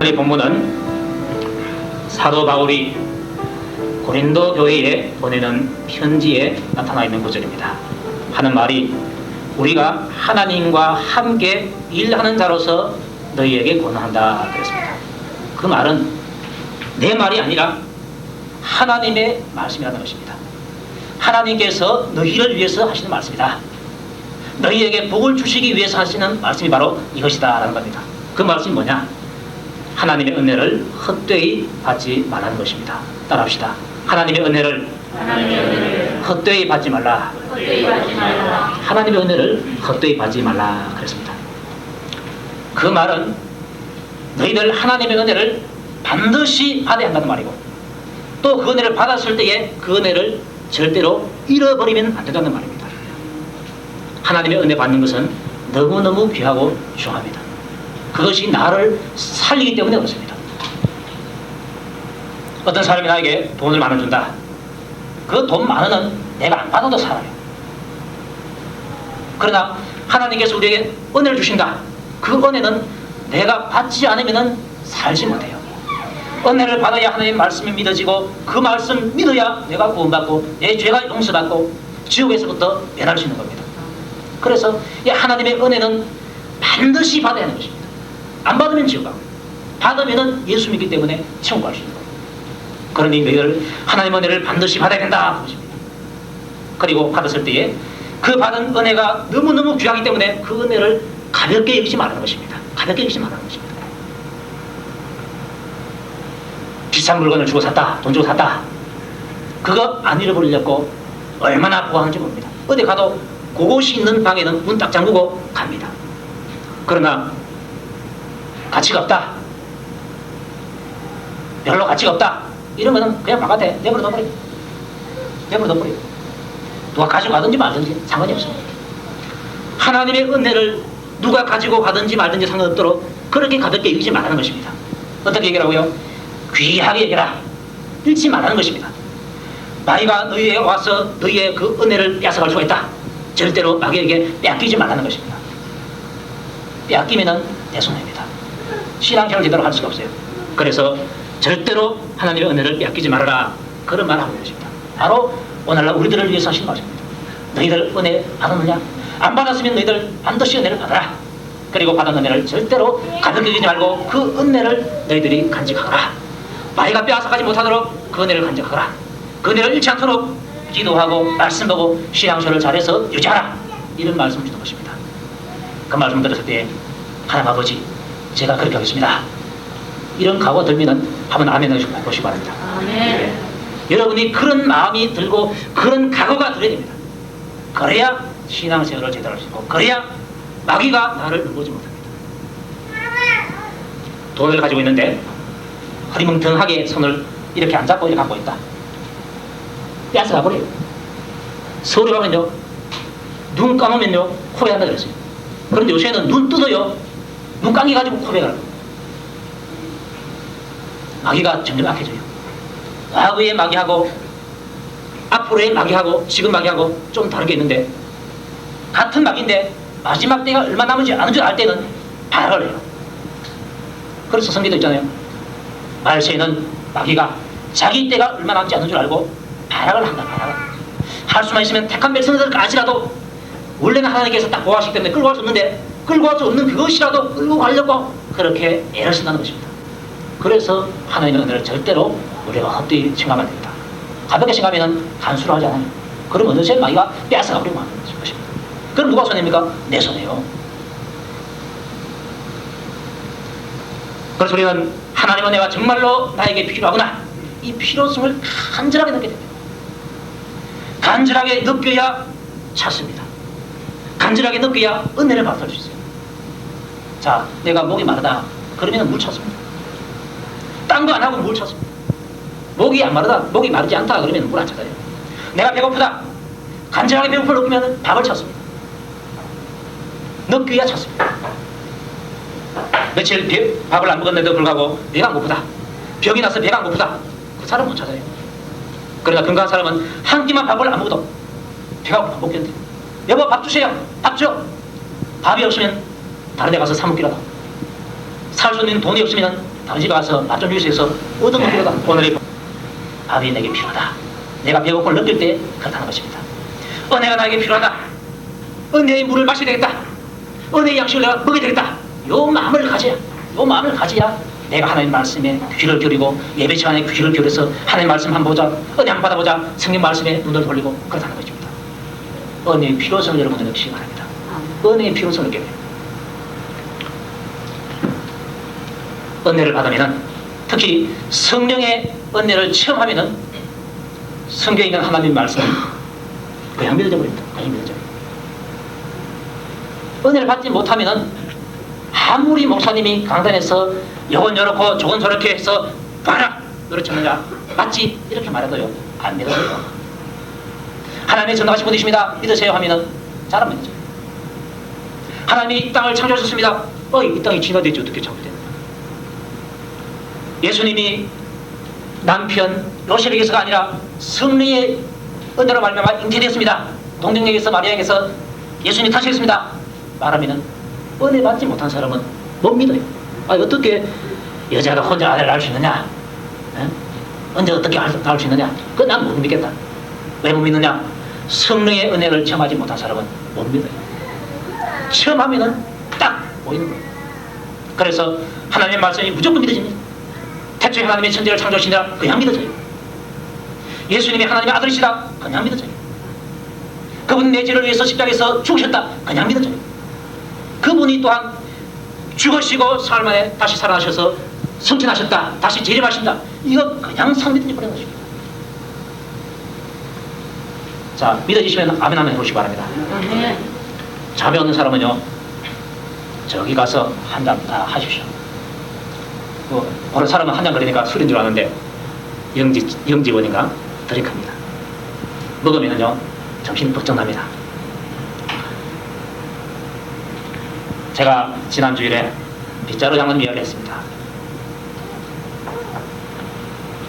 오늘의 본문은 사도 바울이 고린도 교회에 보내는 편지에 나타나 있는 구절입니다. 하는 말이 우리가 하나님과 함께 일하는 자로서 너희에게 권한다 그랬습니다. 그 말은 내 말이 아니라 하나님의 말씀이라는 것입니다. 하나님께서 너희를 위해서 하시는 말씀이다. 너희에게 복을 주시기 위해서 하시는 말씀이 바로 이것이다 라는 겁니다. 그 말씀이 뭐냐? 하나님의 은혜를 헛되이 받지 말라는 것입니다. 따라합시다. 하나님의 은혜를 헛되이 받지 말라. 하나님의 은혜를 헛되이 받지 말라 그랬습니다. 그 말은 너희들 하나님의 은혜를 반드시 받아야 한다는 말이고, 또 그 은혜를 받았을 때에 그 은혜를 절대로 잃어버리면 안 된다는 말입니다. 하나님의 은혜 받는 것은 너무너무 귀하고 중요합니다. 그것이 나를 살리기 때문에 그렇습니다. 어떤 사람이 나에게 돈을 10,000원 준다. 그 돈 10,000원은 내가 안 받아도 살아요. 그러나 하나님께서 우리에게 은혜를 주신다. 그 은혜는 내가 받지 않으면 살지 못해요. 은혜를 받아야 하나님의 말씀이 믿어지고, 그 말씀 믿어야 내가 구원받고 내 죄가 용서받고 지옥에서부터 면할 수 있는 겁니다. 그래서 이 하나님의 은혜는 반드시 받아야 하는 것입니다. 안 받으면 지옥 가고, 받으면 예수 믿기 때문에 천국 갈 수 있는 겁니다. 그러니 너희들 하나님의 은혜를 반드시 받아야 된다 것입니다. 그리고 받았을 때에 그 받은 은혜가 너무너무 귀하기 때문에 그 은혜를 가볍게 여기지 말라는 것입니다. 가볍게 여기지 말라는 것입니다. 비싼 물건을 주고 샀다. 돈 주고 샀다. 그거 안 잃어버리려고 얼마나 보호하는지 모릅니다. 어디 가도 그곳이 있는 방에는 문 딱 잠그고 갑니다. 그러나 가치가 없다. 별로 가치가 없다. 이러면은 그냥 바깥에 내버려 둬버려. 내버려 둬버려. 누가 가지고 가든지 말든지 상관이 없습니다. 하나님의 은혜를 누가 가지고 가든지 말든지 상관없도록 그렇게 가볍게 여기지 말라는 것입니다. 어떻게 얘기하라고요? 귀하게 여겨라. 잃지 말라는 것입니다. 마귀가 너희에게 와서 너희의 그 은혜를 뺏어갈 수가 있다. 절대로 마귀에게 뺏기지 말라는 것입니다. 뺏기면 내 손해입니다. 신앙생활 제대로 할 수가 없어요. 그래서 절대로 하나님의 은혜를 뺏기지 말아라. 그런 말을 하고 계십니다. 바로 오늘날 우리들을 위해서 하신 말입니다. 너희들 은혜 받았느냐? 안 받았으면 너희들 반드시 은혜를 받아라. 그리고 받은 은혜를 절대로 가볍게 여기지 말고 그 은혜를 너희들이 간직하거라. 마귀가 빼앗아가지 못하도록 그 은혜를 간직하거라. 그 은혜를 잃지 않도록 기도하고 말씀 보고 신앙생활을 잘해서 유지하라. 이런 말씀을 주는 것입니다. 그 말씀을 들었을 때 하나님 아버지, 제가 그렇게 하겠습니다. 이런 각오가 들면 한번 아멘 해보시기 바랍니다. 네. 여러분이 그런 마음이 들고 그런 각오가 들어야 됩니다. 그래야 신앙생활을 제대로 할 수 있고, 그래야 마귀가 나를 넘보지 못합니다. 돈을 가지고 있는데 허리멍텅하게 손을 이렇게 안 잡고 이렇게 갖고 있다. 뺏어가 버려요. 서울에 가면요, 눈 감으면요 코에 한다 그랬어요. 그런데 요새는 눈 뜯어요, 눈 감기 가지고 코에 가라고. 마귀가 점점 악해져요. 과거의 마귀하고 앞으로의 마귀하고 지금 마귀하고 좀 다르게 있는데, 같은 마귀인데 마지막 때가 얼마 남은지 아는 줄 알 때는 발악을 해요. 그래서 성경도 있잖아요. 말세에는 마귀가 자기 때가 얼마 남지 않은 줄 알고 발악을 한다. 발악을. 할 수만 있으면 택한 백성들까지라도, 원래는 하나님께서 딱 보호하시기 때문에 끌고 갈 수 없는데 끌고 갈 수 없는 그것이라도 끌고 가려고 그렇게 애를 쓴다는 것입니다. 그래서 하나님의 은혜를 절대로 우리가 헛되이 생각하면 됩니다. 가볍게 생각하면 간수를 하지 않아요. 그러면 어느새 마귀가 뺏어가 버리고 하는 것입니다. 그럼 누가 손해입니까? 내 손해요. 그래서 우리는 하나님의 은혜가 정말로 나에게 필요하구나, 이 필요성을 간절하게 느끼게 됩니다. 간절하게 느껴야 찾습니다. 간절하게 느껴야 은혜를 받을 수 있어요. 자, 내가 목이 마르다 그러면 물 찾습니다. 딴 거 안 하고 물 찾습니다. 목이 안 마르다, 목이 마르지 않다 그러면 물 안 찾아요. 내가 배고프다, 간절하게 배고픔을 느끼면 밥을 찾습니다. 느껴야 찾습니다. 며칠 밥을 안 먹었는데도 불구하고 배가 안 고프다, 병이 나서 배가 안 고프다, 그 사람 못 찾아요. 그러나 건강한 사람은 한 끼만 밥을 안 먹어도 배가 고파 못 견뎌요. 여보 밥 주세요. 밥 줘. 밥이 없으면 다른 데 가서 사 먹기라도, 살 수 있는 돈이 없으면 다른 집에 가서 밥 좀 주세요. 얻은 거 필요하다. 오늘의 밥이 내게 필요하다. 내가 배고픔을 느낄 때 그렇다는 것입니다. 은혜가 나에게 필요하다. 은혜의 물을 마셔야 되겠다. 은혜의 양식을 내가 먹어야 되겠다. 요 마음을 가져야 내가 하나님 말씀에 귀를 기울이고 예배 시간에 귀를 기울여서 하나님 말씀 한번 보자, 은혜 한번 받아보자, 성경 말씀에 눈을 돌리고 그렇다는 것입니다. 은혜의 필요성을 여러분들 느끼시기 바랍니다. 은혜의 필요성을 느껴야 돼요. 은혜를 받으면, 특히 성령의 은혜를 체험하면 성경에 있는 하나님의 말씀은 그냥 믿어져 버립니다. 그냥 믿어져. 은혜를 받지 못하면 아무리 목사님이 강단에서 요건 요렇고 저건 저렇게 해서 봐라 그렇지 않느냐 맞지 이렇게 말해도요 안 믿어져요. 하나님의 전능하신 분이십니다 믿으세요 하면은 잘 안 믿어져요. 하나님이 이 땅을 창조하셨습니다. 이 땅이 진화되지 어떻게 창조되나. 예수님이 남편 요셉에게서가 아니라 성령의 은혜로 말미암아 잉태되었습니다. 동정역에서 마리아에게서 예수님이 타시겠습니다 말하면은 은혜 받지 못한 사람은 못 믿어요. 어떻게 여자가 혼자 아들을 낳을 수 있느냐? 언제 어떻게 낳을 수 있느냐? 그건 난 못 믿겠다. 왜 못 믿느냐? 성령의 은혜를 체험하지 못한 사람은 못 믿어요. 체험하면은 딱 보이는 거예요. 그래서 하나님의 말씀이 무조건 믿어집니다. 태초에 하나님의 천지를 창조하시니라 그냥 믿어져요. 예수님이 하나님의 아들이시다 그냥 믿어져요. 그분 내 죄를 위해서 십자가에서 죽으셨다 그냥 믿어져요. 그분이 또한 죽으시고 사흘 만에 다시 살아나셔서 성천하셨다 다시 재림하신다 이거 그냥 상믿어져 버리는 것입니다. 자, 믿어지시면 아멘 하면 해보시기 바랍니다. 잠이 없는 사람은요 저기 가서 한 잔 하십시오. 어느 사람은 한 잔 걸리니까 술인 줄 아는데 영지원인가 드링크입니다. 먹으면요 정신이 번쩍 납니다. 제가 지난 주일에 빗자루 장로님 이야기를 했습니다.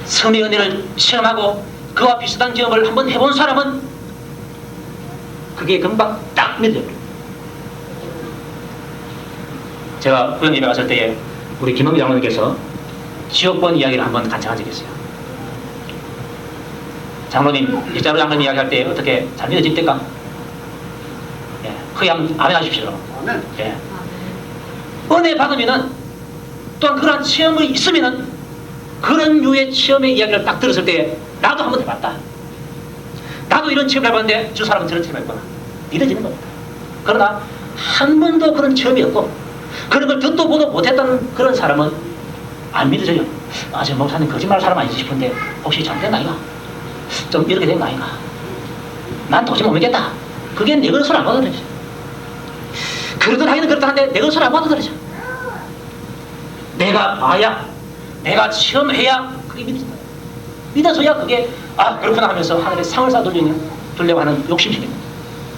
성의 은혜를 체험하고 그와 비슷한 경험을 한번 해본 사람은 그게 금방 딱 믿어요. 제가 구영 예배 갔을 때에 우리 김원기 장로님께서 지옥번 이야기를 한번 간청한 적이 있어요. 장로님, 빗자루 장로님 이야기할 때 어떻게 잘 믿어집니까? 예, 크게 한번 아멘 하십시오. 아멘. 예. 은혜 받으면은 또한 그러한 체험이 있으면은 그런 류의 체험의 이야기를 딱 들었을 때 나도 한번 해봤다. 나도 이런 체험을 해봤는데 저 사람은 저런 체험을 했구나. 믿어지는 겁니다. 그러나 한 번도 그런 체험이 없고 그런 걸 듣도 보도 못했다는 그런 사람은 안 믿어져요. 저 목사님 거짓말 사람 아니지 싶은데 혹시 잘못된 아이가? 좀 이렇게 된 거 아이가? 난 도저히 못 믿겠다. 그게 내 것을 안 받아들이죠. 그러든 하기는 그렇다 한데 내 것을 안 받아들이죠. 내가 봐야 내가 체험해야 그게 믿어진다. 믿어서야 그게 그렇구나 하면서 하늘에 상을 쌓아두려고 하는 욕심심입니다.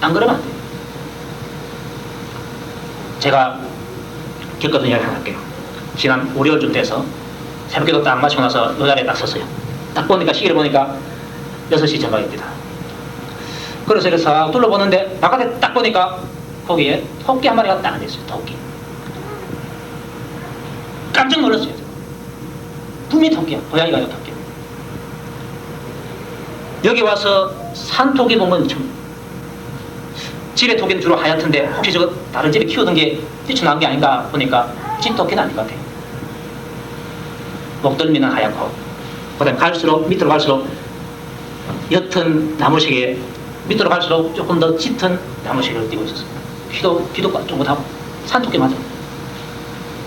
안 그러면 안 돼요. 제가 겪었던 이야기 하나 할게요. 지난 월요일쯤 돼서 새벽기도 딱 마치고 나서 요 자리에 딱 섰어요. 딱 보니까 시계를 보니까 6시 전각입니다. 그래서 이렇게 싹 둘러보는데 바깥에 딱 보니까 거기에 토끼 한 마리가 딱 앉아있어요. 토끼. 깜짝 놀랐어요. 분명히 토끼야. 고양이가 아니라 토끼. 여기 와서 산토끼 본 건 좀 집에 토끼는 주로 하얗던데 혹시 저거 다른 집에 키우던 게 뛰쳐나온 게 아닌가 보니까 집 토끼는 아닌 것 같아요. 목덜미는 하얗고 그 다음에 갈수록 밑으로 갈수록 옅은 나무색에 밑으로 갈수록 조금 더 짙은 나무색을 띠고 있었습니다. 귀도 쫑긋하고 산토끼 맞아.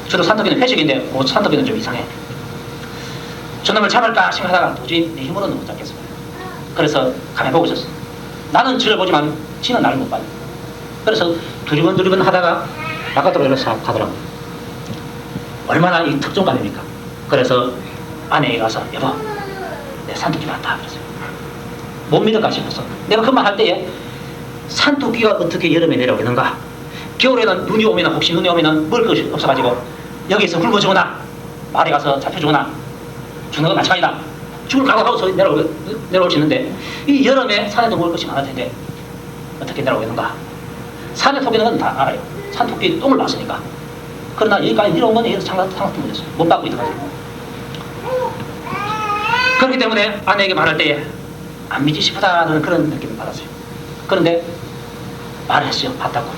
저도 산토끼는 회색인데 그 산토끼는 좀 이상해. 저놈을 잡을까 생각하다가 도저히 내 힘으로는 못 잡겠습니다. 그래서 가만히 보고 있었어. 나는 저를 보지만 지는 나를 못 봐요. 그래서 두리번 하다가 바깥으로 이렇게 싹 가더라고요. 얼마나 이 특종감입니까? 그래서 아내에 가서 여보 내 산토끼 봤다 그랬어요. 못 믿을까 싶었어. 내가 그 말 할 때에 산토끼가 어떻게 여름에 내려오는가, 겨울에는 눈이 오면 혹시 눈이 오면 먹을 것이 없어가지고 여기서 굶어 죽거나 말에 가서 잡혀 죽거나 죽는 건 마찬가지다. 죽을 각오하고서 내려올 수 있는데 이 여름에 산에도 먹을 것이 많을 텐데 어떻게 내려오겠는가. 산에 토끼는 건 다 알아요. 산토끼 똥을 봤으니까. 그러나 여기까지 내려온 건 여기서 상관도 못했어요. 못 받고 있어가지고. 그렇기 때문에 아내에게 말할 때에 안 믿지 싶다는 그런 느낌을 받았어요. 그런데 말을 했어요. 봤다고.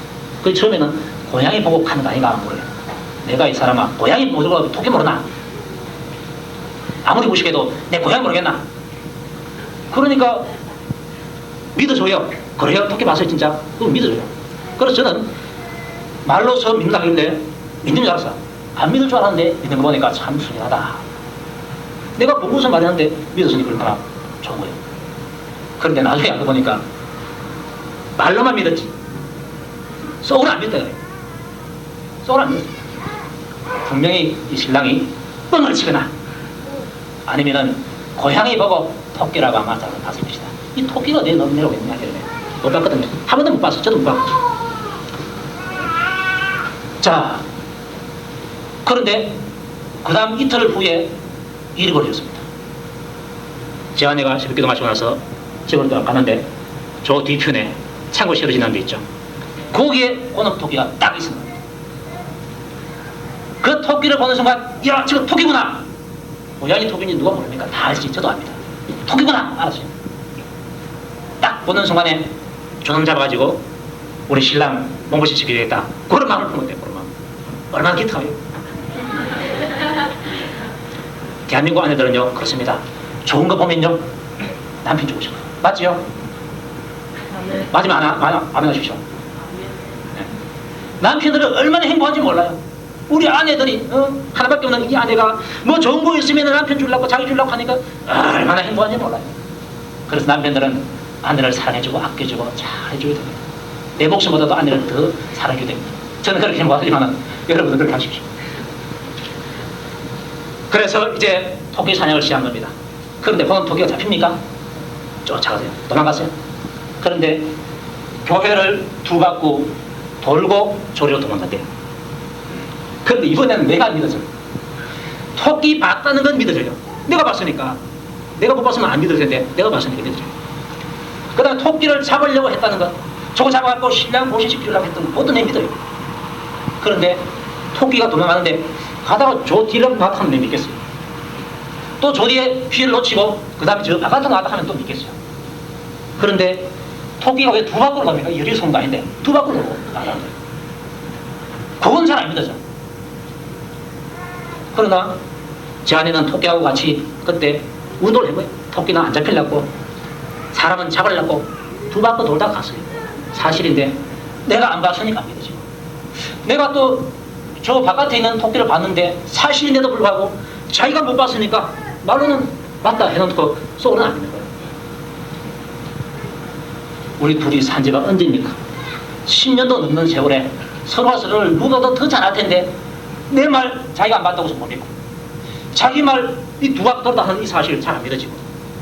그 처음에는 고양이 보고 가는 거 아닌가 모르겠어요. 내가 이 사람아 고양이 모르고 토끼 모르나? 아무리 무식해도 내 고양이 모르겠나? 그러니까 믿어줘요. 그래요? 토끼 봤어요 진짜? 그럼 믿어줘요. 그래서 저는 말로서 믿는다길래 믿는 줄 알았어. 안 믿을 줄 알았는데 믿는 거 보니까 참 순진하다. 내가 보고서 말했는데 믿었으니 얼마나 좋은 거예요. 그런데 나중에 알고 보니까 말로만 믿었지 속으로 안 믿었다 그래요. 속으로 안 믿었어. 분명히 이 신랑이 뻥을 치거나 아니면은 고양이 보고 토끼라고 아마 봤을 것이다. 이 토끼가 내 내려오겠냐 이러네. 못 봤거든요. 한 번도 못 봤어. 저도 못 봤고. 자, 그런데 그 다음 이틀 후에 일이 벌어졌습니다. 제 아내가 새벽기도 마치고 나서 집으로 가는데 저 뒤편에 창고 실어지는 데 있죠. 거기에 고놈 토끼가 딱 있습니다. 그 토끼를 보는 순간 야 지금 토끼구나. 고양이 토끼인지 누가 모릅니까? 다 알지. 저도 압니다. 토끼구나 알았어요. 딱 보는 순간에 저놈 잡아가지고 우리 신랑 몸보신 시키게 되겠다. 그런 마음을 품었대요. 그런 마음. 얼마나 기특해요. 대한민국 아내들은요 그렇습니다. 좋은 거 보면요 남편 주고 싶어요. 맞지요? 맞으면 안 하십시오. 네. 남편들은 얼마나 행복한지 몰라요. 우리 아내들이 하나밖에 없는 이 아내가 뭐 좋은 거 있으면 남편 주려고 자기 주려고 하니까 얼마나 행복한지 몰라요. 그래서 남편들은 아내를 사랑해주고 아껴주고 잘해줘야 됩니다. 내 목숨보다도 아내를 더 사랑해줘야 됩니다. 저는 그렇게 행복하지만 여러분도 그렇게 하십시오. 그래서 이제 토끼 사냥을 시작한 겁니다. 그런데 그건 토끼가 잡힙니까? 쫓아가세요. 도망갔어요. 그런데 교회를 두 바퀴 돌고 조리로 도망갔대요. 그런데 이번에는 내가 안 믿어져요. 토끼 봤다는 건 믿어져요. 내가 봤으니까. 내가 못 봤으면 안 믿을 텐데 내가 봤으니까 믿어져요. 그 다음에 토끼를 잡으려고 했다는 것, 저거 잡아갖고 신랑 보신시키려고 했던 것, 그것도 내 믿어요. 그런데 토끼가 도망가는데 가다가 저 뒤를 나타나면 내 믿겠어요. 또 저 뒤에 귀를 놓치고 그 다음에 저 바깥으로 나갔다 하면 또 믿겠어요. 그런데 토끼가 왜 두 바퀴로 갑니까? 열이 쏜 거 아닌데 두 바퀴로 나가는 거예요. 그건 잘 안 믿어져. 그러나 제 아내는 토끼하고 같이 그때 운동을 해봐요. 토끼는 안 잡히려고 사람은 잡으려고 두 바퀴 돌다 갔어요. 사실인데 내가 안 봤으니까 안 믿어지고 내가 또 저 바깥에 있는 토끼를 봤는데 사실인데도 불구하고 자기가 못 봤으니까 말로는 맞다 해놓고 속으로는 안 믿는 거예요. 우리 둘이 산 지가 언제입니까? 10년도 넘는 세월에 서로가 서로를 누가 더 잘할 텐데 내 말 자기가 안 봤다고 해서 못 믿고 자기 말 이 두 바퀴 돌다 하는 이 사실 잘 안 믿어지고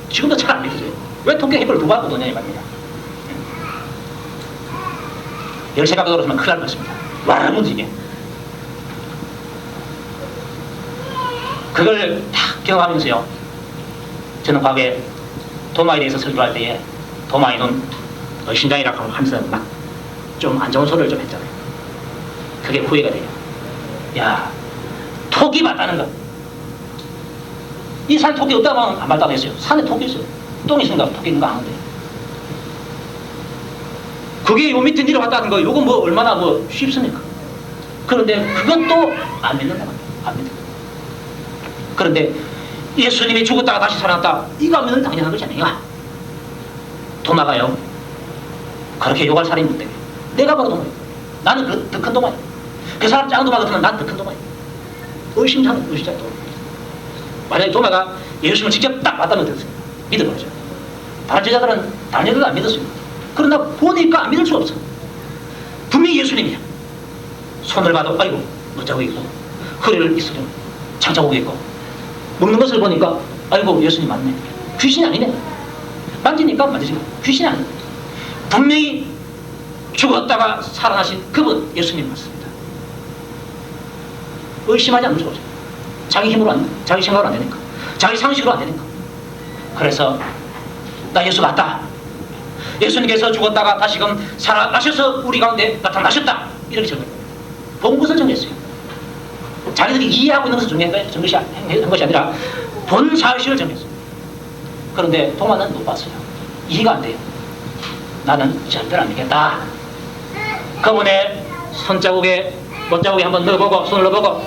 지금도 잘 안 믿어져요. 왜 토끼 해벌 두 바퀴 도냐 이 말입니다. 13바퀴 돌았으면 큰일 날 것입니다. 와 문지게 그걸 딱 경험하면서요. 저는 과거에 도마에 대해서 설교할 때에 도마에는 신장이라고 하면서 막 좀 안 좋은 소리를 좀 했잖아요. 그게 후회가 돼요. 야, 토끼 맞다는 거. 이 산에 토끼 없다고 하면 안 맞다고 했어요. 산에 토끼 있어요. 똥이 있으니까 토끼 있는 거 아는데. 그게 요 밑에 내려왔다는 거, 요거 뭐 얼마나 뭐 쉽습니까? 그런데 그것도 안 믿는다 말이에요. 안 믿는 그런데 예수님이 죽었다가 다시 살아났다. 이거 하면 당연한 것이 아니야. 도마가요. 그렇게 욕할 사람이 못돼. 내가 바로 도마예요. 나는 더 큰 도마예요. 그 사람 작은 도마 같으면 난 더 큰 도마예요. 의심하는 의심자도. 만약에 도마가 예수님을 직접 딱 맞다면 되겠어요. 믿어버리죠. 다른 제자들은 다른 애들도 안 믿었어요. 그러나 보니까 안 믿을 수가 없어. 분명히 예수님이야. 손을 봐도 아이고 멋자고 있고 허리를 있으려 장차고 있고 먹는 것을 보니까 아이고 예수님 맞네. 귀신이 아니네. 만지니까 만지니까 귀신이 아니네. 분명히 죽었다가 살아나신 그분 예수님 맞습니다. 의심하지 않을 수가 없어요. 자기 힘으로 안 돼. 자기 생각으로 안 되니까. 자기 상식으로 안 되니까. 그래서 나 예수 맞다. 예수님께서 죽었다가 다시금 살아나셔서 우리 가운데 나타나셨다. 이렇게 정했어요. 본 것을 정했어요. 자기들이 이해하고 있는 것을 한 것이 아니라 본 사실을 정했어요. 그런데 도마는 못 봤어요. 이해가 안 돼요. 나는 절대로 안 믿겠다. 그분의 못자국에 한번 넣어보고 손을 넣어보고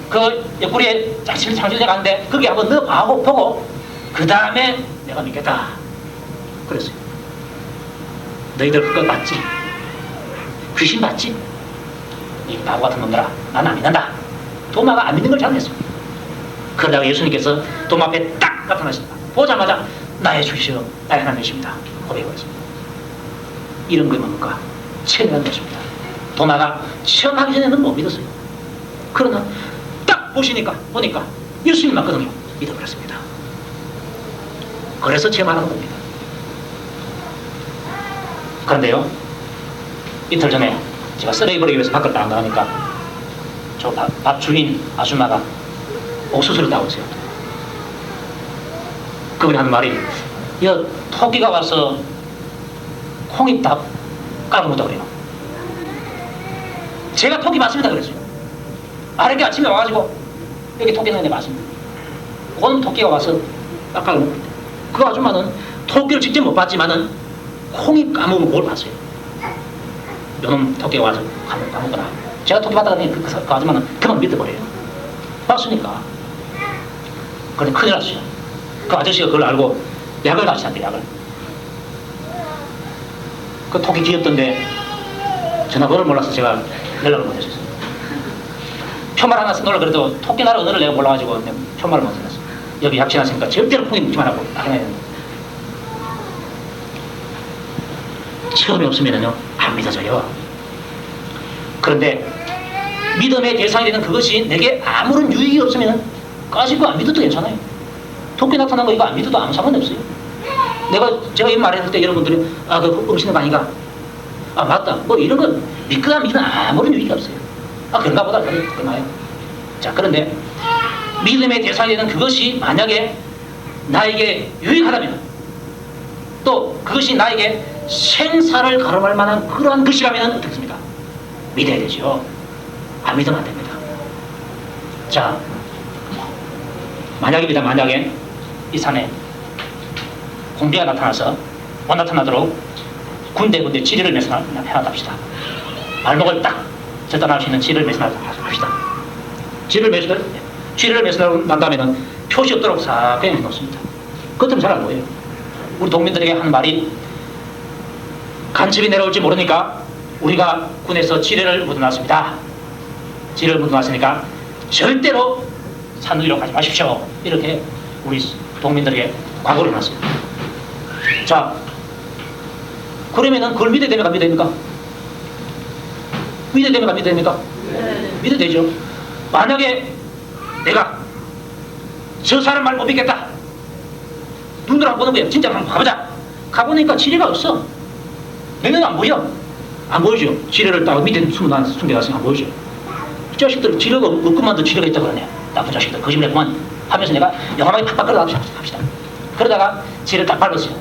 그 옆구리에 장실장실 가는데 거기 한번 넣어보고 보고 그 다음에 내가 믿겠다. 그랬어요. 너희들 그거 봤지? 귀신 봤지? 이 바보 같은 놈들아, 나는 안 믿는다. 도마가 안 믿는 걸 잘못했어요. 그러다가 예수님께서 도마 앞에 딱 나타나십니다. 보자마자 나의 주시오, 나의 하나님이십니다. 고백했습니다. 이런 게 뭡니까? 체험한 것입니다. 도마가 체험하기 전에는 못 믿었어요. 그러나 딱 보니까 예수님 맞거든요. 믿어버렸습니다. 그래서 체험하는 겁니다. 그런데요, 이틀 전에 제가 쓰레기 버리기 위해서 밖을 딱 나가니까 저 밥 주인 아줌마가 옥수수를 따오세요. 그분이 하는 말이, 토끼가 와서 콩잎 다 까먹었다 그래요. 제가 토끼 맞습니다 그랬어요. 아랫게 아침에 와가지고 여기 토끼 있는데 맞습니다. 그건 토끼가 와서 까먹었다. 그 아줌마는 토끼를 직접 못 봤지만은 콩잎 까먹은 걸 봤어요. 요놈 토끼가 와서 까먹거나. 제가 토끼 봤다더니 그 아줌마는 그만 믿어버려요. 봤으니까. 그런데 큰일 났어요. 그 아저씨가 그걸 알고 약을 같이 한대, 약을. 그 토끼 귀엽던데 전화번호를 몰라서 제가 연락을 못 했어요. 표말 하나 쓰느라 그래도 토끼 나라 언어를 내가 몰라가지고 표말을 못 해놨어요. 여기 약신하시니까 절대로 콩이 묻지 말라고 딱 해놔야 됩니다. 체험이 없으면요 안 믿어져요. 그런데 믿음의 대상이 되는 그것이 내게 아무런 유익이 없으면 까짓 안 믿어도 괜찮아요. 토끼 나타난 거 이거 안 믿어도 아무 상관없어요. 제가 이 말했을 때 여러분들이 그 뻥치는 거 아닌가? 맞다. 뭐 이런 건 믿거나 믿으면 아무런 유익이 없어요. 그런가 보다 그나요. 자, 그런데 믿음의 대상이 되는 그것이 만약에 나에게 유익하다면 또 그것이 나에게 생사를 가름할 만한 그러한 것이라면 어떻습니까? 믿어야 되죠. 안 믿으면 안 됩니다. 자, 만약에 이 산에 공비가 나타나서 못 나타나도록 군데 지뢰를 매서 해놨답시다. 발목을 딱 절단할 수 있는 지뢰를 매서 합시다. 지뢰를 매서 난 다음에는 표시 없도록 싹 그냥 해놓습니다. 그것들은 잘 안 보여요. 우리 동민들에게 하는 말이, 간첩이 내려올지 모르니까 우리가 군에서 지뢰를 묻어놨습니다. 지뢰를 묻어놨으니까 절대로 산 위로 가지 마십시오. 이렇게 우리 동민들에게 광고를 해놨어요. 자, 그러면은 그걸 믿어야 됩니까? 믿어야 됩니까? 믿어야 됩니까? 믿어야 됩니까? 믿어야 되죠. 만약에 내가 저 사람 말 못 믿겠다. 눈으로 한번 보는 거예요. 진짜 한번 가보자. 가보니까 지뢰가 없어. 내 눈은 안 보여. 안 보이죠. 지뢰를 딱 밑에 숨겨놨으면 안 보이죠. 이 자식들 지뢰가 없구만도 지뢰가 있다고 그러네. 나쁜 자식들 거짓말했구만 하면서 내가 영화방에 팍팍 끌어갑시다. 그러다가 지뢰를 딱 밟았어요.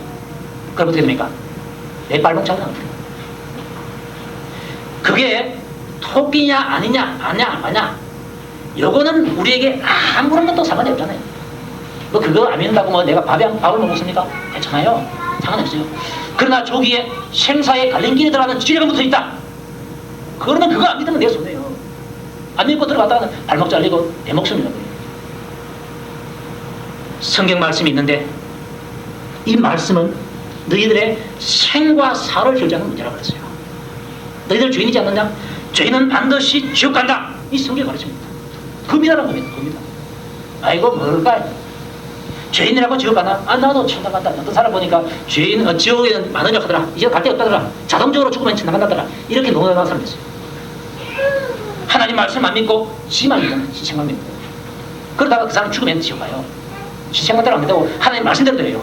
그럼 어떻게 됩니까? 내 발목장이 나옵니다. 그게 토끼냐 아니냐 마냐 요거는 우리에게 아무런 것도 상관이 없잖아요. 뭐 그거 안 믿는다고 뭐 내가 밥을 못 먹습니까? 괜찮아요. 상관없어요. 그러나 저기에 생사의 갈림길에 들어가는 지뢰가 붙어있다. 그러면 그거 안 믿으면 내 손해요. 안 믿고 들어갔다가 발목 잘리고 내 목숨이 나고요. 성경 말씀이 있는데 이 말씀은 너희들의 생과 사를 결정하는 문제라고 그랬어요. 너희들 죄인이지 않느냐? 죄인은 반드시 지옥 간다. 이 성경이 가르칩니다. 겁이라는 겁니다. 아이고 뭘까요? 죄인이라고 지옥 가나? 나도 천당 간다. 어떤 사람 보니까 지옥에는 많으려 하더라. 이제 갈 데 없다더라. 자동적으로 죽으면 천당 간다더라. 이렇게 농담하는 사람이 있어요. 하나님 말씀 안 믿고 지만 믿는 지생만 믿는 거예요. 그러다가 그 사람 죽으면 지옥 가요. 지생만대로 안 된다고 하나님 말씀대로 돼요.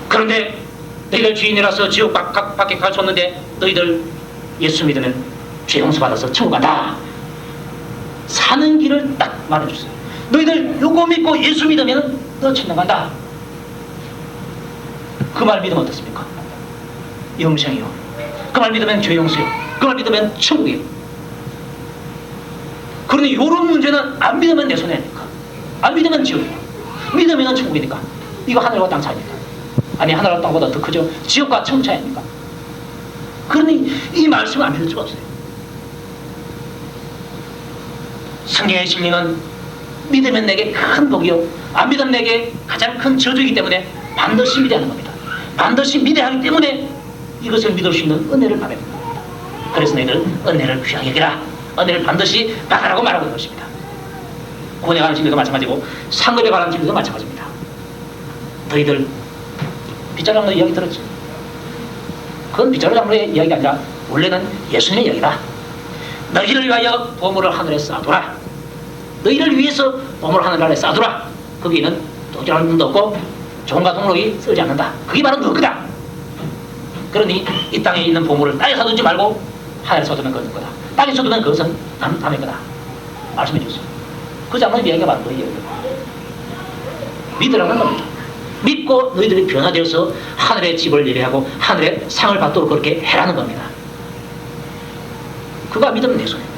그런데 너희들 주인이라서 지옥 밖에 갈 수 없는데 너희들 예수 믿으면 죄 용서받아서 천국 간다. 사는 길을 딱 말해줬어요. 너희들 요거 믿고 예수 믿으면 너 천당 간다. 그 말 믿으면 어떻습니까? 영생이요. 그 말 믿으면 죄 용서요. 그 말 믿으면 천국이요. 그런데 이런 문제는 안 믿으면 내 손에 아닙니까? 안 믿으면 지옥이고, 믿으면 천국이니까. 이거 하늘과 땅 차이니까. 아니, 하늘과 땅보다 더 크죠. 지옥과 천국 차이니까. 그러니 이 말씀을 안 믿을 수가 없어요. 성경의 진리는 믿으면 내게 큰 복이요, 안 믿으면 내게 가장 큰 저주이기 때문에 반드시 믿어야 하는 겁니다. 반드시 믿어야 하기 때문에 이것을 믿을 수 있는 은혜를 받아야 됩니다. 그래서 너희들 은혜를 귀하게 여기라, 은혜를 반드시 받으라고 말하고 있는 것입니다. 구원에 관한 진리도 마찬가지고 상급에 관한 진리도 마찬가지입니다. 너희들 빗자루 장로 이야기 들었지? 그건 빗자루 장로의 이야기가 아니라 원래는 예수님의 이야기다. 너희를 위하여 보물을 하늘에 쌓아두라. 너희를 위해서 보물을 하늘에 쌓아두라. 거기는 도질하는 눈도 없고 종과 동록이 쓰지 않는다. 그게 바로 너 거다. 그러니 이 땅에 있는 보물을 땅에 놔두지 말고 하늘에 쏟으면 그것은 거다. 땅에 쏟으면 그것은 남의 거다. 말씀해 주세요. 그 장로의 이야기가 바로 그 이야기예요. 믿으라는 겁니다. 믿고 너희들이 변화되어서 하늘의 집을 예배하고 하늘의 상을 받도록 그렇게 해라는 겁니다. 그가 믿으면 내 손입니다.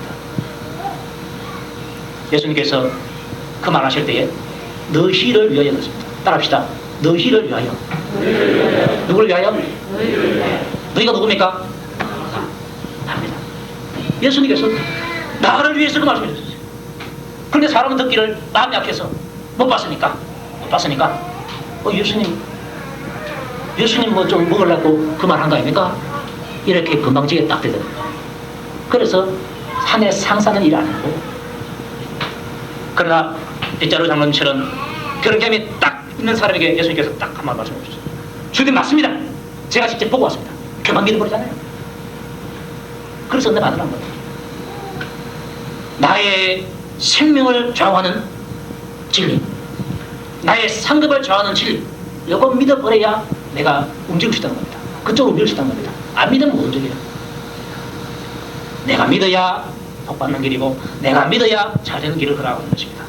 예수님께서 그 말하실 때에 너희를 위하여 그랬습니다. 따라합시다. 너희를 위하여. 누구를 위하여? 너희가 누굽니까? 나입니다. 예수님께서 나를 위해서 그 말씀해 주셨어요. 그런데 사람은 듣기를 마음이 약해서 못 봤으니까 예수님 뭐 좀 먹으려고 그 말 한 거 아닙니까? 이렇게 건방지게 딱 되거든요. 그래서 산에 상사는 일 안 하고, 그러나 빗자루 장로님처럼 그런 gem이 딱 있는 사람에게 예수님께서 딱 한 말 말씀해 주셨어요. 주님 맞습니다. 제가 직접 보고 왔습니다. 그만 믿어버리잖아요. 그래서 은혜 받으라는 거예요. 나의 생명을 좌우하는 진리, 나의 상급을 좌우하는 진리, 이거 믿어버려야 내가 움직일 수 있다는 겁니다. 그쪽으로 움직일 수 있다는 겁니다. 안 믿으면 못 움직여요. 내가 믿어야 복 받는 길이고, 내가 믿어야 잘 되는 길을 걸어가고 있는 것입니다.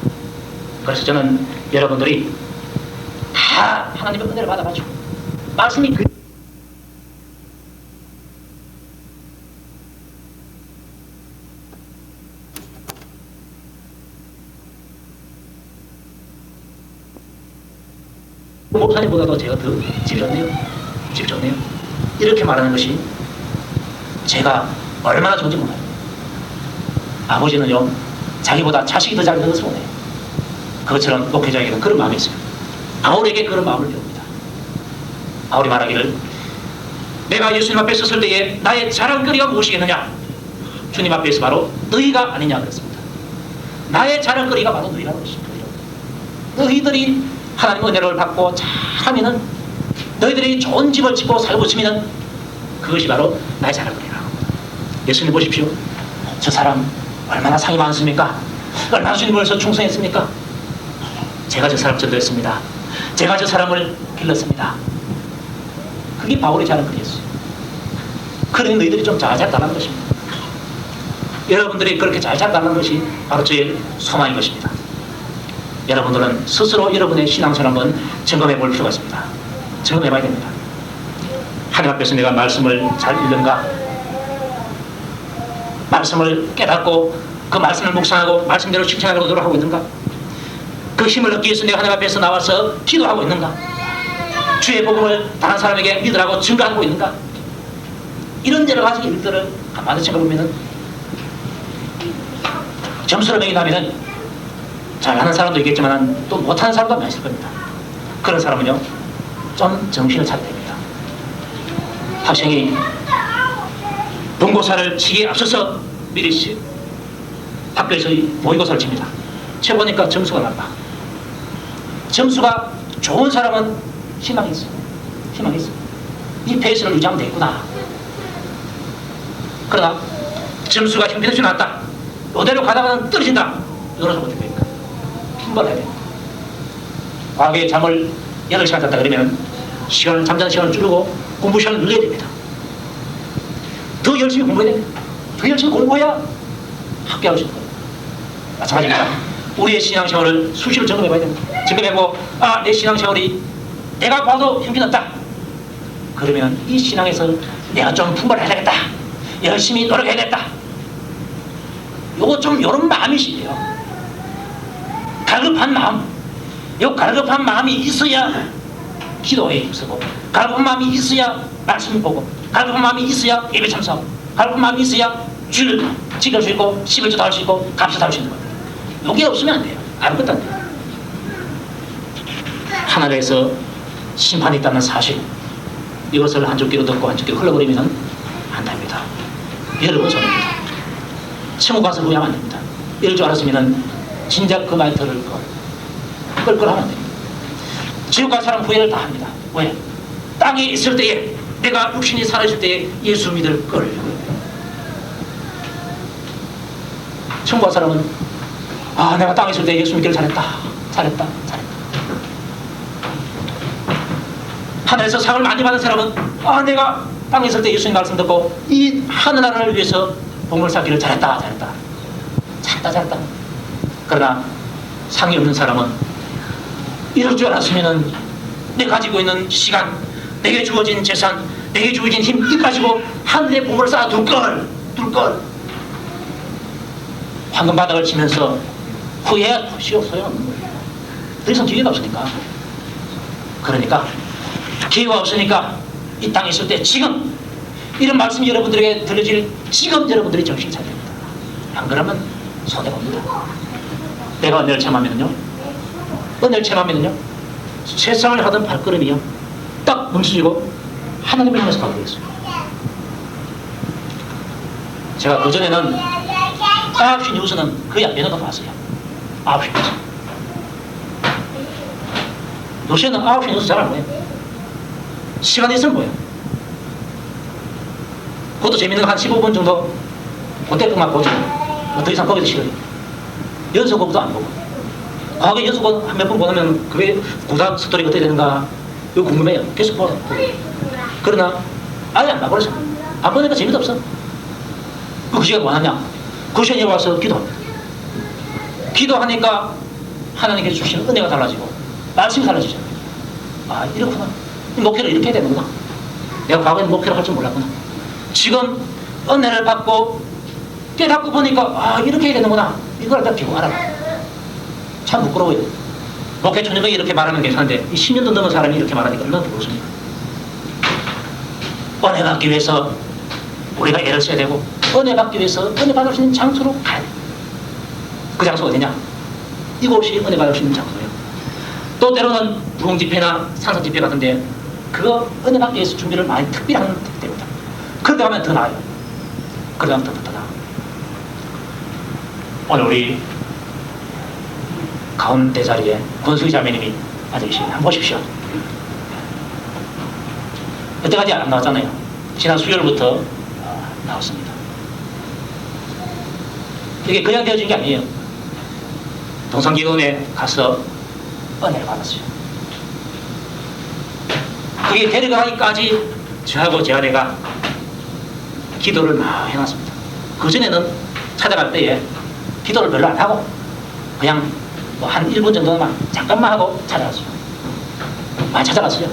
그래서 저는 여러분들이 다 하나님의 은혜를 받아가지고 말씀이 목사님보다도 제가 더 집이 좋네요. 이렇게 말하는 것이 제가 얼마나 좋은지 몰라요. 아버지는요, 자기보다 자식이 더 잘 되는 것을 원해요. 그것처럼 목회자에게는 그런 마음이 있어요. 바울에게 그런 마음을 배웁니다. 바울이 말하기를, 내가 예수님 앞에 섰을 때에 나의 자랑거리가 무엇이겠느냐? 주님 앞에서 바로 너희가 아니냐 그랬습니다. 나의 자랑거리가 바로 너희라는 것입니다. 너희들이 하나님 은혜를 받고 잘하면은, 너희들이 좋은 집을 짓고 살고 있으면은 그것이 바로 나의 자랑거리라고. 예수님 보십시오. 저 사람 얼마나 상이 많습니까? 얼마나 주님을 위해서 충성했습니까? 제가 저 사람 전도했습니다. 제가 저 사람을 길렀습니다. 그게 바울의 자랑거리였어요. 그러니 너희들이 좀 잘 달라는 것입니다. 여러분들이 그렇게 잘 달라는 것이 바로 저의 소망인 것입니다. 여러분들은 스스로 여러분의 신앙생활을 한번 점검해 볼 필요가 있습니다. 점검해 봐야 됩니다. 하나님 앞에서 내가 말씀을 잘 읽는가? 말씀을 깨닫고 그 말씀을 묵상하고 말씀대로 실천하려고 노력하고 있는가? 그 힘을 얻기 위해서 내가 하나님 앞에서 나와서 기도하고 있는가? 주의 복음을 다른 사람에게 믿으라고 증거하고 있는가? 이런 여러 가지 일들을 가만히 생각해보면 점수를 매긴다면 잘하는 사람도 있겠지만 또 못하는 사람도 많이 있을 겁니다. 그런 사람은요, 좀 정신을 차려야 됩니다. 학생이 본고사를 치기에 앞서서 미리 학교에서 모의고사를 칩니다. 쳐보니까 점수가 나빠. 점수가 좋은 사람은 희망이 있어. 이 페이스를 유지하면 되겠구나. 그러나 점수가 형편없이 나왔다. 이대로 가다가는 떨어진다. 이거는 어떻게 됩니까? 힘벌어야 됩니다. 과거에 잠을 8시간 잤다 그러면 잠자는 시간을 줄이고 공부 시간을 늘려야 됩니다. 더 열심히 공부해야 됩니다. 더 열심히 공부해야 합격할 수 있는 겁니다. 마찬가지입니다. 우리의 신앙생활을 수시로 점검해봐야 됩니다. 점검해보고, 내 신앙생활이 내가 봐도 형편없다. 그러면 이 신앙에서 내가 좀 풍부해야겠다. 열심히 노력해야겠다. 요거 좀 요런 마음이시대요. 갈급한 마음. 요 갈급한 마음이 있어야 기도에 힘쓰고, 갈급한 마음이 있어야 말씀 보고, 갈급한 마음이 있어야 예배 참석하고, 갈급한 마음이 있어야 주를 지킬 수 있고 11조도 할 수 있고 감사도 할 수 있는 거예요. 요게 없으면 안 돼요. 아무것도 안 돼요. 하늘에서 심판이 있다는 사실, 이것을 한 줄기로 듣고 한 줄기로 흘러버리면 안 됩니다. 여러분 손입니다. 천국 가서 후회하면 안 됩니다. 이럴 줄 알았으면 진작 그 말 들을 걸 하면 안 됩니다. 지옥 갈 사람 후회를 다 합니다. 왜? 땅에 있을 때에, 내가 육신이 살아있을 때에 예수 믿을 걸. 천국 갈 사람은 내가 땅에 있을 때 예수 믿기를 잘했다. 하늘에서 상을 많이 받은 사람은 내가 땅에 있을 때 예수님 말씀 듣고 이 하늘나라를 위해서 봉을 쌓기를 잘했다. 그러나 상이 없는 사람은 이럴 줄 알았으면 내가 가지고 있는 시간, 내게 주어진 재산, 내게 주어진 힘, 이 가지고 하늘에 봉을 쌓아둘 걸. 황금바닥을 치면서 후회할 것이 없어요. 더 이상 기회가 없으니까. 그러니까 기회가 없으니까 이 땅에 있을 때 지금 이런 말씀이 여러분들에게 들려질 지금 여러분들이 정신 차려야 됩니다. 안 그러면 손해봅니다. 내가 은혜를 체험하면요, 세상을 하던 발걸음이요 딱 멈춰지고 하나님을 향해서 가게 되겠어요. 제가 그전에는 9시 뉴스는 거의 안 되는 거 봤어요. 9시 뉴스. 요새는 9시 뉴스 잘 안 보여요. 시간이 있으면 보여요. 그것도 재밌는 거 한 15분 정도 그때만 보죠. 더 이상 거기서 싫어요. 연속곡도 안 보고. 과거에 연속곡 한 몇 번 보면 그게 고작 스토리가 어떻게 되는가 이거 궁금해요. 계속 보고. 그러나 아예 안 봐버렸어요. 안 보니까 재미도 없어. 그 시간에 뭐 하냐? 그 시간에 와서 기도합니다. 기도하니까 하나님께서 주시는 은혜가 달라지고 말씀이 달라지잖아요. 이렇구나. 목회를 이렇게 해야 되는구나. 내가 과거에는 목회를 할 줄 몰랐구나. 지금 은혜를 받고 깨닫고 보니까 이렇게 해야 되는구나. 이걸 딱 기고 알아. 참 부끄러워요. 목회 초년에 이렇게 말하면 괜찮은데 이 10년도 넘은 사람이 이렇게 말하니까 얼마나 부끄럽습니까? 은혜 받기 위해서 우리가 애를 써야 되고, 은혜 받기 위해서 은혜 받을 수 있는 장소로 가야 돼. 그 장소가 어디냐? 이곳이 은혜 받을 수 있는 장소예요. 또 때로는 부흥집회나 산사집회 같은데 그거 은혜 받기 위해서 준비를 많이 특별히 하는 때입니다. 그런데 가면 더 나아요. 그러다 가면 더 나아. 오늘 우리 가운데 자리에 권수희 자매님이 앉아계시네요. 한번 보십시오. 여태까지 안 나왔잖아요. 지난 수요일부터 나왔습니다. 이게 그냥 되어진 게 아니에요. 동성기도원에 가서 은혜를 받았어요. 그게 데려가기까지 저하고 제 아내가 기도를 많이 해놨습니다. 그전에는 찾아갈 때에 기도를 별로 안 하고 그냥 한 1분 정도만 잠깐만 하고 찾아갔어요. 많이 찾아갔어요.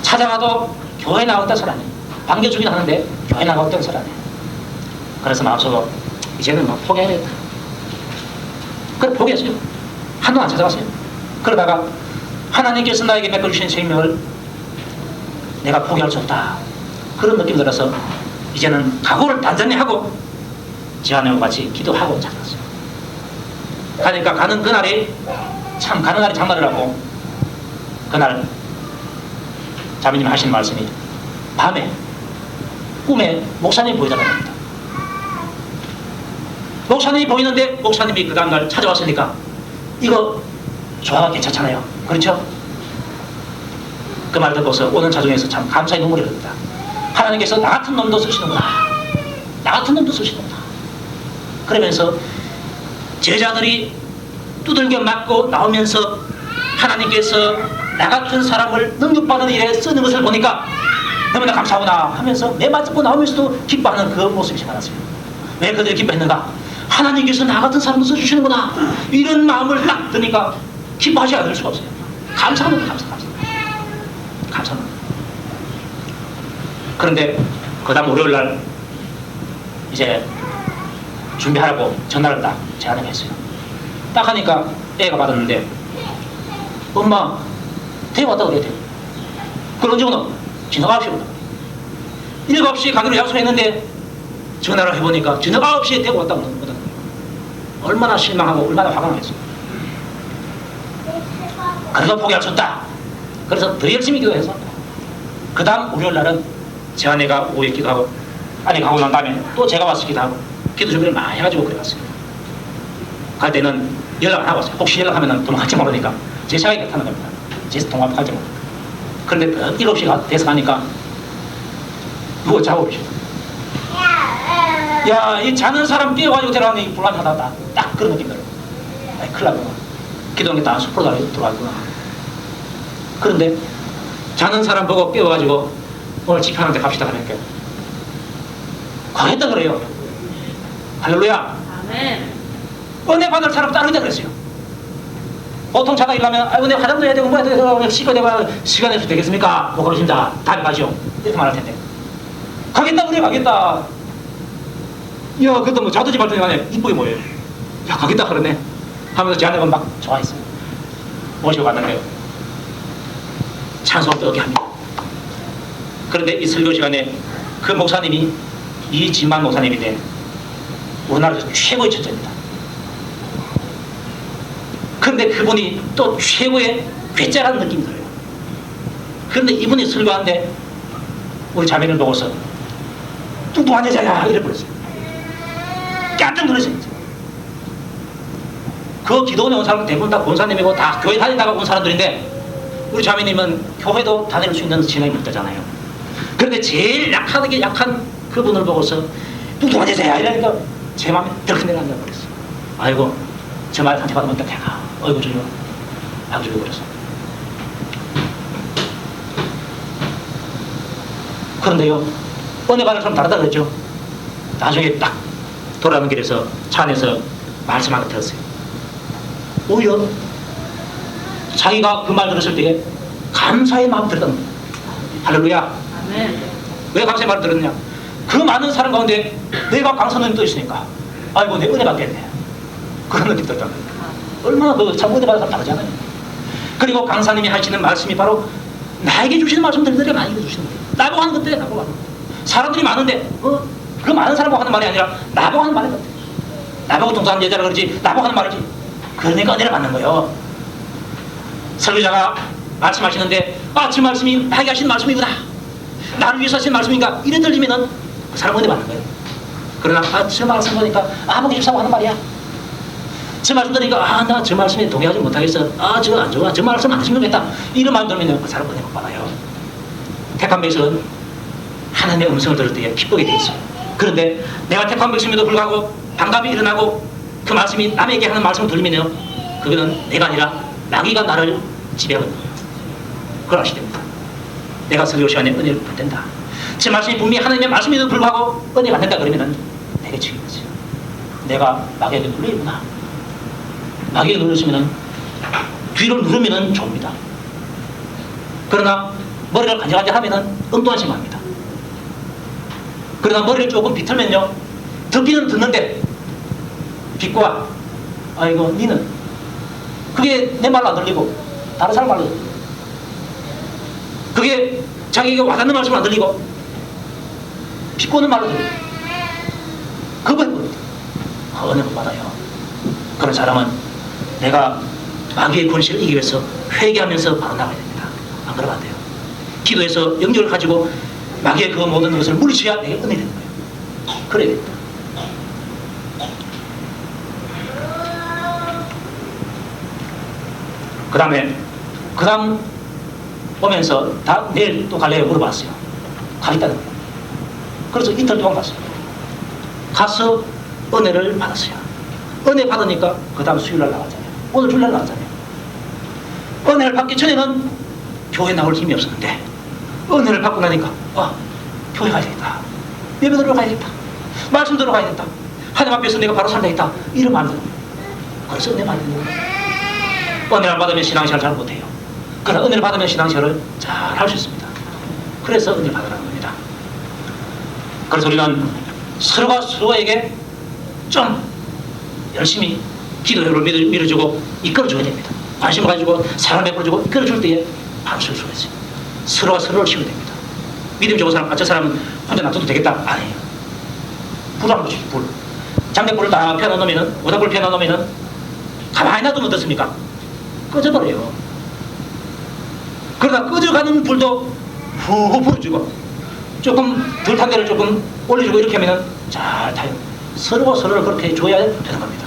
찾아가도 교회 나왔다 소리 안 해요. 반겨주긴 하는데 교회 나왔다는 소리 안 해요. 그래서 마음속으로 이제는 포기해야겠다. 그래 포기했어요. 한동안 찾아갔어요. 그러다가 하나님께서 나에게 메꿔주신 생명을 내가 포기할 수 없다. 그런 느낌 들어서 이제는 각오를 단단히 하고 제 아내와 같이 기도하고 찾아갔어요. 가니까 가는 그날이 참 가는 날이 장날이라고. 그날 자매님 하신 말씀이 밤에 꿈에 목사님이 보이다가 합니다. 목사님이 보이는데 목사님이 그 다음날 찾아왔으니까 이거 조화가 괜찮잖아요. 그렇죠? 그 말 듣고서 오는 자중에서 참 감사의 눈물이 흐릅니다. 하나님께서 나 같은 놈도 쓰시는구나. 나 같은 놈도 쓰시는구나. 그러면서 제자들이 두들겨 맞고 나오면서 하나님께서 나 같은 사람을 능력받은 일에 쓰는 것을 보니까 너무나 감사하구나 하면서 매 맞고 나오면서도 기뻐하는 그 모습이 생각났어요. 왜 그들이 기뻐했는가? 하나님께서 나 같은 사람을 써주시는구나. 이런 마음을 딱 드니까 기뻐하지 않을 수가 없어요. 감사합니다. 감사합니다. 그런데 그 다음 월요일날 이제 준비하라고 전화를 딱 제안을 했어요. 딱 하니까 애가 받았는데 엄마 대구 왔다고 그래야 돼. 그걸 언제 오노? 저녁 9시에 오노. 7시에 가기로 약속했는데 전화를 해보니까 저녁 9시에 대구 왔다고 오는 거예요. 얼마나 실망하고 얼마나 화가 나겠어요. 그래서 포기할 수 없다. 그래서 더 열심히 기도해서 그 다음 월요일날은 제 아내가 오후에 기도하고 아내가 가고 난 다음에 또 제가 와서 기도하고 기도 준비를 많이 해가지고 그래 왔어요. 갈 때는 연락 안 하고 왔어요. 혹시 연락하면 도망갈지 모르니까 제 생각이 그렇다는 겁니다. 제 도망갈지 모르니까. 그런데 7시가 돼서 가니까 누워 자고 계시다. 야, 이 자는 사람 깨워가지고 데려가니 불안하다. 딱 그런 느낌 들어요. 아이, 큰일 나구나. 기도한 게 다 숲으로 들어가구나. 그런데 자는 사람 보고 깨워가지고 오늘 집회하는데 갑시다 하니까 가겠다 그래요. 할렐루야. 아멘. 은혜 받을 사람 따르겠다 그랬어요. 보통 자가 일하면 아이고 내가 화장도 해야 되고 뭐 해야 되고 씻어야 되고 시간 내서 되겠습니까? 뭐 그러신다. 답이 가죠. 이렇게 말할 텐데 가겠다 그래 가겠다. 야 그것도 뭐 자두지 말더니 안에 이쁘게 뭐예요. 야 가겠다 그러네 하면서 제 아내가 막 좋아했어요. 모시고 갔는데요. 찬송도 어게 합니다. 그런데 이 설교 시간에 그 목사님이 이진만 목사님인데 우리나라에서 최고의 천재입니다. 그런데 그분이 또 최고의 괴짜라는 느낌이 들어요. 그런데 이분이 설교하는데 우리 자매를 보고서 뚱뚱한 여자야 이래 버렸어요. 깜짝 놀랐어요. 그 기도원에 온 사람은 대부분 다 권사님이고 다 교회 다니다가 온 사람들인데 우리 자매님은 교회도 다닐 수 있는 진행이 없다잖아요. 그런데 제일 약한 그분을 보고서 뚱뚱한 여자야 이러니까 제 마음에 덜큰 내가 앉아 버렸어요. 아이고 저 말 상처받으면 어떡해가. 어이구 주여 하고 죽여버렸어. 그런데요 은혜 받을 사람 다르다 그랬죠. 나중에 딱 돌아오는 길에서 차 안에서 말씀하는 거 들었어요. 오히려 자기가 그 말 들었을 때 감사의 마음 들었다는 거예요. 할렐루야. 아멘. 왜 감사의 말을 들었냐? 그 많은 사람 가운데 내가 강선원이 떠 있으니까 아이고 내 은혜 받겠네. 그런 느낌 들었다는 거예요. 얼마나 그 참 은혜 받은 사람 다르잖아요. 그리고 강사님이 하시는 말씀이 바로 나에게 주시는 말씀들이 나에게 주시는 거예요. 나보고 하는 것들이 나보고 하는 거예요. 사람들이 많은데 그 많은 사람하고 하는 말이 아니라 나보고 하는 말인 것 같아요. 나보고 동사한 여자라 그러지 나보고 하는 말이지. 그러니까 은혜를 받는 거예요. 설교자가 말씀하시는데 저 말씀이 나에게 하신 말씀이구나. 나를 위해서 하신 말씀인가 이래 들리면은 그 사람은 은혜 받는 거예요. 그러나 저 말씀 보니까 아무개 주사고 하는 말이야. 저 말씀 들으니까 나 저 말씀에 동의하지 못하겠어. 저 안 좋아. 저 말씀 안 하시면 되겠다. 이런 마음 들으면 그 사람은 은혜 못 받아요. 택한 백성은 하나님의 음성을 들을 때에 기쁘게 돼 있어요. 그런데 내가 택한 백성임에도 불구하고 반감이 일어나고 그 말씀이 남에게 하는 말씀을 들리면요 그거는 내가 아니라 마귀가 나를 지배하는 거예요. 그걸 아시야 됩니다. 내가 설교 시간에 은혜를 받는다. 제 말씀이 분명히 하나님의 말씀임에도 불구하고 은혜가 안 된다 그러면은 내게 책임이죠. 내가 마귀에게 눌리구나. 마귀에 눌렸으면은 뒤를 누르면은 좋습니다. 그러나 머리를 간질간질하면은 엉뚱한심합니다. 그러나 머리를 조금 비틀면요 듣기는 듣는데 비꼬아 아이고 니는 그게 내 말로 안 들리고 다른 사람 말로 들리고 그게 자기에게 와닿는 말씀 안 들리고 비꼬는 말로 들리고 그거 해버립니다. 은혜 못 받아요. 그런 사람은 내가 마귀의 권세를 이기기 위해서 회개하면서 바로 나가야 됩니다. 안 그러면 안 돼요. 기도해서 영역을 가지고 마귀의 그 모든 것을 물리쳐야 내게 은혜 되는 거예요. 그래야 됩니다. 그 다음 오면서 내일 또 갈래요 물어봤어요. 가겠다는 거예요. 그래서 이틀 동안 갔어요. 가서 은혜를 받았어요. 은혜 받으니까 그 다음 수요일날 나가잖아요. 오늘 주일날 나가잖아요. 은혜를 받기 전에는 교회 나올 힘이 없었는데 은혜를 받고 나니까 교회 가야 되겠다. 예배 들으러 가야 되겠다. 말씀 들으러 가야 되겠다. 하나님 앞에서 내가 바로 살야 되겠다. 이런 마음이 들어요. 그래서 은혜 받는 거예요. 은혜를 받으면 신앙생활 잘 못해요. 그러나 은혜를 받으면 신앙생활을 잘 할 수 있습니다. 그래서 은혜를 받으라는 겁니다. 그래서 우리는 서로가 서로에게 좀 열심히 기도를 밀어주고 이끌어줘야 됩니다. 관심을 가지고 사랑을 베풀어주고 이끌어줄 때에 바로 쓸 수가 있어요. 서로가 서로를 치워야 됩니다. 믿음 좋은 사람, 저 사람은 혼자 놔둬도 되겠다? 아니에요. 불을 한 번씩, 불. 장작불을 다 펴놓으면은, 오닥불을 펴놓으면은, 가만히 놔두면 어떻습니까? 꺼져버려요. 그러다 꺼져가는 불도 후 불어주고, 조금 덜 탄 데를 조금 올려주고 이렇게 하면은 잘 타요. 서로가 서로를 그렇게 해줘야 되는 겁니다.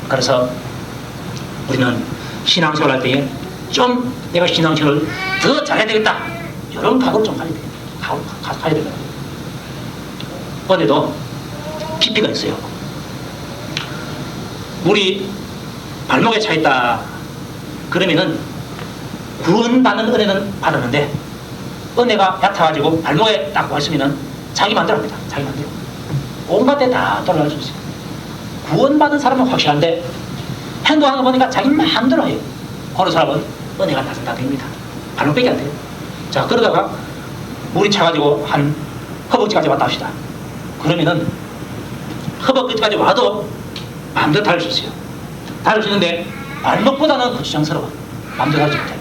그래서 우리는 신앙생활 할 때에 좀 내가 신앙생활을 더 잘해야 되겠다. 이런 각오를 좀 가야 돼요. 가야 됩니다. 어디도 깊이가 있어요. 물이 발목에 차 있다. 그러면은 구원받는 은혜는 받았는데 은혜가 얕아가지고 발목에 딱 왔으면은 자기 마음대로 합니다. 자기 마음대로. 온갖 데 다 돌아갈 수 있어요. 구원받은 사람은 확실한데 행동하는 거 보니까 자기 마음대로 해요. 그런 사람은 은혜가 다 됩니다. 발목밖에 안 돼요. 자, 그러다가 물이 차가지고 한 허벅지까지 왔다 합시다. 그러면은 허벅지까지 와도 마음대로 달릴 수 있어요. 달릴 수 있는데 발목보다는 거추장스러워. 마음대로 하지 못해요.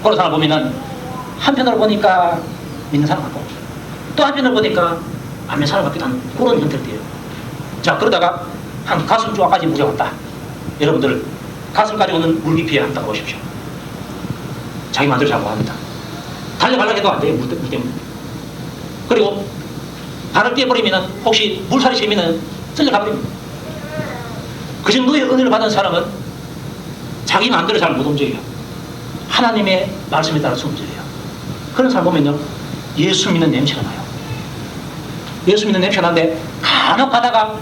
그런 사람 보면은 한편으로 보니까 믿는 사람 같고 또 한편으로 보니까 안 믿는 사람 같기도 한 그런 형태들이에요. 자, 그러다가 한 가슴 조각까지 물이 왔다. 여러분들 가슴까지 오는 물 깊이에 한번 보십시오. 자기 마음대로 자고 합니다. 달려가려고 해도 안 돼요. 물 때문에. 그리고 발을 떼버리면 혹시 물살이 세면 쓸려가버립니다. 그 정도의 은혜를 받은 사람은 자기 마음대로 잘 못 움직여요. 하나님의 말씀에 따라서 움직여요. 그런 사람 보면요, 예수 믿는 냄새가 나요. 예수 믿는 냄새가 나는데 간혹 가다가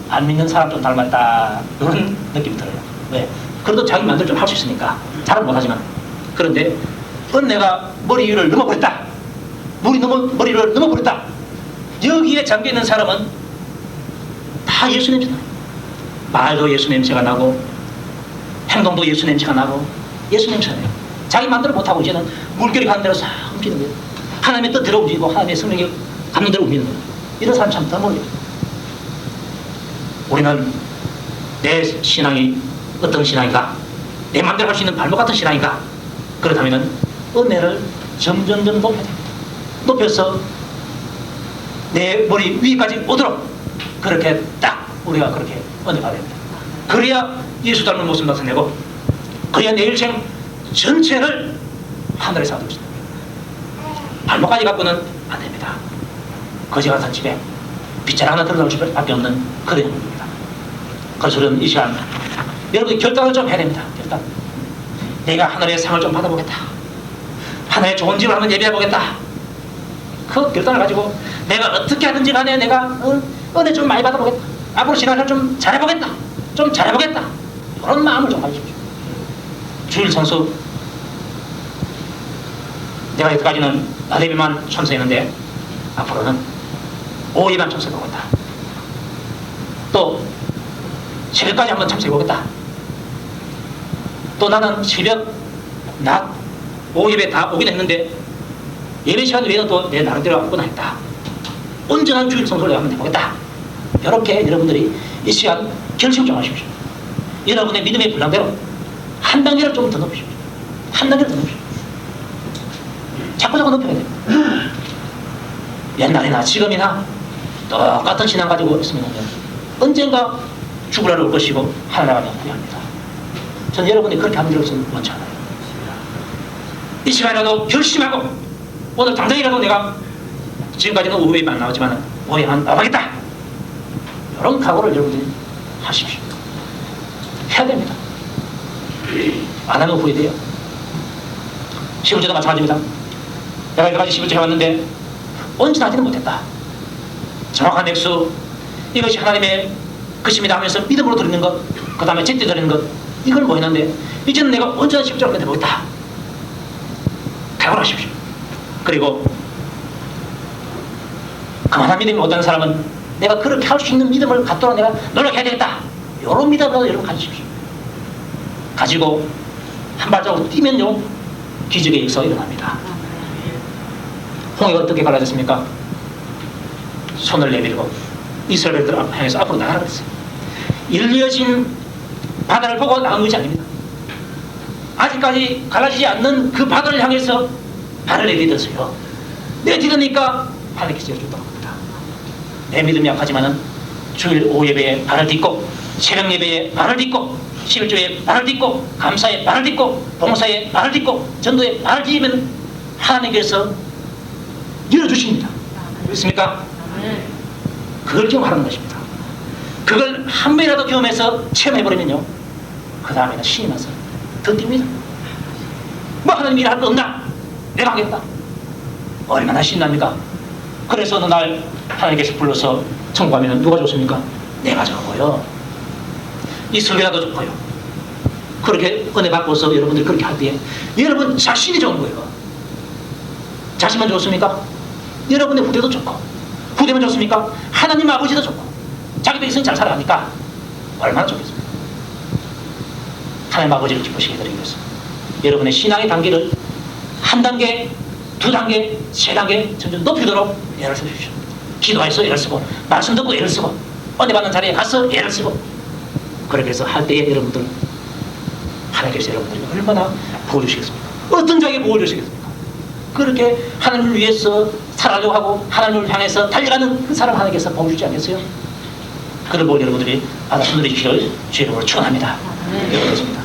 안 믿는 사람 좀 닮았다 이런 느낌이 들어요. 왜? 그래도 자기 마음대로 좀 할 수 있으니까 잘은 못하지만. 그런데 은혜가 머리 위를 넘어버렸다. 물이 머리를 넘어버렸다. 여기에 잠겨있는 사람은 다 예수 냄새 나요. 말도 예수 냄새가 나고 행동도 예수 냄새가 나고 예수 냄새가 나요. 자기 마음대로 못하고 이제는 물결이 가는 대로 싹 움직이는 거예요. 하나님의 뜻대로 움직이고 하나님의 성령이 가는 대로 움직이는 거예요. 이런 사람 참 드물어요. 우리는 내 신앙이 어떤 신앙인가? 내 마음대로 할 수 있는 발목 같은 신앙인가? 그렇다면 은혜를 점점 높여야 됩니다. 높여서 내 머리 위까지 오도록 그렇게 딱 우리가 그렇게 은혜 받아야 됩니다. 그래야 예수 닮은 모습 나타내고 그래야 내 일생 전체를 하늘에서 얻을 수 있습니다. 발목까지 갖고는 안 됩니다. 거지 같은 집에 빗자루 하나 들어올 수밖에 없는 그런 형입니다. 그래서 우리는 이 시간 여러분이 결단을 좀 해야 됩니다. 결단. 내가 하늘의 상을 좀 받아보겠다. 하늘의 좋은 집을 한번 예배해보겠다. 그 결단을 가지고 내가 어떻게 하든지 간에 내가 은혜 좀 많이 받아보겠다. 앞으로 신앙을 좀 잘해보겠다. 좀 잘해보겠다. 그런 마음을 좀 가지십시오. 주일 성수 내가 여태까지는 나대비만 참석했는데 앞으로는 오예만 참석해보겠다. 또 새벽까지 한번 참석해보겠다. 또 나는 새벽, 낮, 오예배 다 오긴 했는데 예배 시간 외에는 또 내 나름대로 아무거나 했다. 온전한 주일 성수를 한번 해보겠다. 이렇게 여러분들이 이 시간 결심 좀 하십시오. 여러분의 믿음의 분량대로 한 단계를 좀 더 높이십시오. 한 단계를 더 높이십시오. 자꾸 높여야 돼요. 옛날이나 지금이나 똑같은 신앙 가지고 있으면 언젠가 죽을 날을 올 것이고 하나님을 후회합니다. 저는 여러분이 그렇게 하는 것은 원치 않아요. 이 시간이라도 결심하고 오늘 당장이라도 내가 지금까지는 오해만 나오지만 오해만 나가겠다. 이런 각오를 여러분들이 하십시오. 해야 됩니다. 안 하면 후회돼요. 11조도 마찬가지입니다. 내가 여기까지 11조 해왔는데 온전하지는 못했다. 정확한 액수, 이것이 하나님의 것입니다 하면서 믿음으로 드리는 것, 그 다음에 제때 드리는 것, 이걸 뭐 했는데 이제는 내가 온전한 11조를 끝내보겠다. 각오하십시오. 그리고 그만한 믿음이 못하는 사람은 내가 그렇게 할 수 있는 믿음을 갖도록 내가 노력해야 되겠다. 이런 믿음으로 여러분 가지십시오. 가지고 한 발자국 뛰면요 기적의 역사가 일어납니다. 홍해가 어떻게 갈라졌습니까? 손을 내밀고 이스라엘을 향해서 앞으로 나가라 그랬어요. 열려진 바다를 보고 나온 것이 아닙니다. 아직까지 갈라지지 않는 그 바다를 향해서 발을 내딛었어요. 내딛으니까 하나님께서 열어줬다고 합니다. 내 믿음이 약하지만은 주일 오후 예배에 발을 딛고 새벽 예배에 발을 딛고 11조에 발을 딛고 감사에 발을 딛고 봉사에 발을 딛고 전도에 발을 딛으면 하나님께서 열어주십니다. 그렇습니까? 그걸 경험하는 것입니다. 그걸 한 번이라도 경험해서 체험해버리면요, 그 다음에는 신이 나서 더 뜁니다. 뭐 하나님 일할 거 없나? 내가 하겠다. 얼마나 신납니까? 그래서 어느 날 하나님께서 불러서 천국 가면 누가 좋습니까? 내가 좋고요. 이 설교라도 좋고요. 그렇게 은혜 받고서 여러분들이 그렇게 할 때에 여러분 자신이 좋은 거예요. 자신만 좋습니까? 여러분의 후대도 좋고, 후대만 좋습니까? 하나님 아버지도 좋고, 자기도 인생 잘 살아가니까 얼마나 좋겠습니까? 하나님 아버지를 기쁘시게 해드리기 위해서 여러분의 신앙의 단계를 한 단계, 두 단계, 세 단계 점점 높이도록 애를 써주십시오. 기도해서 애를 쓰고, 말씀 듣고 애를 쓰고, 은혜 받는 자리에 가서 애를 쓰고, 그렇게 해서 할 때에 여러분들 하나님께서 여러분들이 얼마나 보여주시겠습니까? 어떤 자에게 보여주시겠습니까? 그렇게 하나님을 위해서 살아가려고 하고 하나님을 향해서 달려가는 그 사람 하나님께서 보여주지 않겠어요? 그걸 보고 여러분들이 받아 손들이시기를 주의 이름으로 축원합니다. 여러분입니다.